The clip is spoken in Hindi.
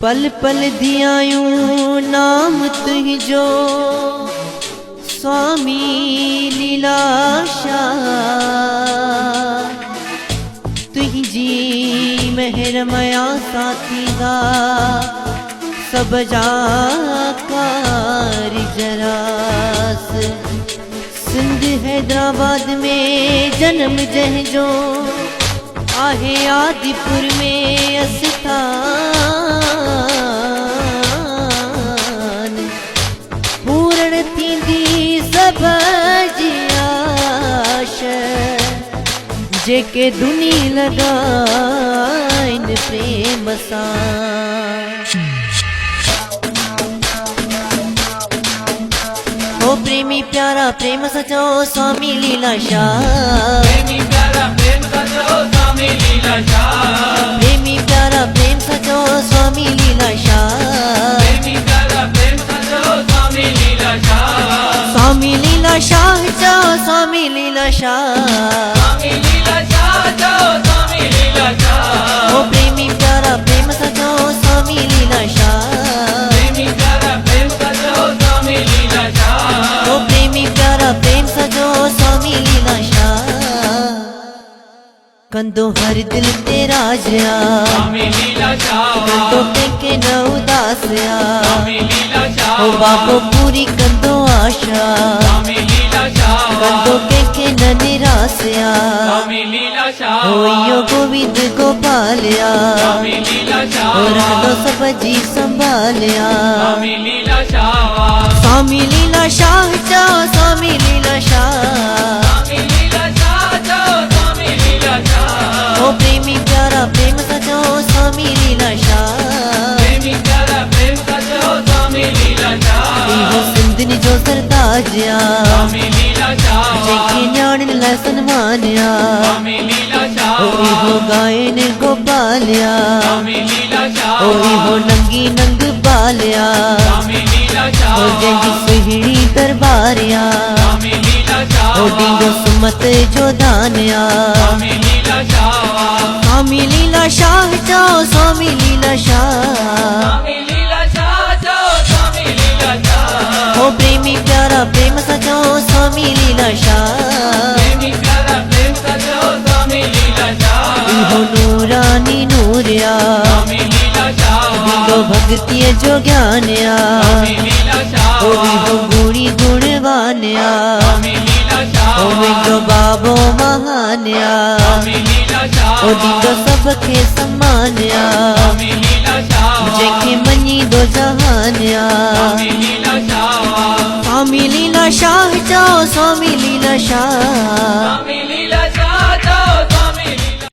पल पल दियायूं नाम तुही जो स्वामी लीलाशाह। तुही जी मेहर मया साथी दा सब जा कार जरास। सिंध हैदराबाद में जन्म जंहिंजो आहे आदिपुर में अस्थान। पूर्ण थींदी सब जी आश जेके दुनी लगाइन प्रेम सां। ओ प्रेमी प्यारा प्रेम सचो स्वामी लीलाशाह। प्रेमी प्यारा प्रेम सचो स्वामी लीलाशाह। प्रेमी प्यारा प्रेम सचो स्वामी लीलाशाह। प्रेमी प्यारा प्रेम सचो स्वामी लीलाशाह। स्वामी लीलाशाह चो स्वामी लीलाशाह। स्वामी लीलाशाह चो स्वामी लीलाशाह। ओ प्रेमी प्यारा प्रेम सचो स्वामी लीलाशाह। प्रेमी प्यारा प्रेम सचो स्वामी लीलाशाह। ओ प्रेमी प्यारा प्रेम सचो स्वामी लीलाशाह। कंदो हर दिल तेरा जया स्वामी लीलाशाह। कंदो के न उदासया। स्वामी लीलाशाह। ओ बाबो पूरी कंदो आशा स्वामी लीलाशाह। कंदो के न निरासया। स्वामी लीलाशाह। ओ यो गोविंद गोपालया स्वामी लीलाशाह। ओ रानो सब जी संभालया। स्वामी लीलाशाह। स्वामी लीलाशाह चो स्वामी लीलाशाह। स्वामी लीलाशाह चो स्वामी लीलाशाह। ओ प्रेमी प्यारा प्रेम सचो स्वामी लीलाशाह। प्रेमी प्यारा प्रेम सचो स्वामी लीलाशाह। इहो सिंधनी जो सरताजया स्वामी लीलाशाह। जेके न्याणिन लाइ सन्मानया। स्वामी लीलाशाह। ओ इहो गायन गोपालया स्वामी लीलाशाह। ओ इहो नंगी नंग बालया स्वामी लीलाशाह। ओ जंहिंजी सुहिणी दरबारया स्वामी लीलाशाह। ओ डींदो सुमत जो दानया। स्वामी लीलाशाह। स्वामी लीलाशाह चो स्वामी लीलाशाह। स्वामी लीलाशाह चो स्वामी लीलाशाह। ओ प्रेमी प्यारा प्रेम सचो स्वामी लीलाशाह। प्रेमी प्यारा प्रेम सचो स्वामी लीलाशाह। इहो नूरानी नूरया स्वामी लीलाशाह। डींदो भगतीअ जो ज्ञानया। स्वामी लीलाशाह। ओ इहो गुणी गुणवानया स्वामी लीलाशाह। ओ मुंहिंजो बाबो महानया। स्वामी लीलाशाह। ओ डींदो सबखे सम्मानया स्वामी लीलाशाह। जेके मञींदो जहानया। स्वामी लीलाशाह। स्वामी लीलाशाह चो स्वामी लीलाशाह। स्वामी लीलाशाह।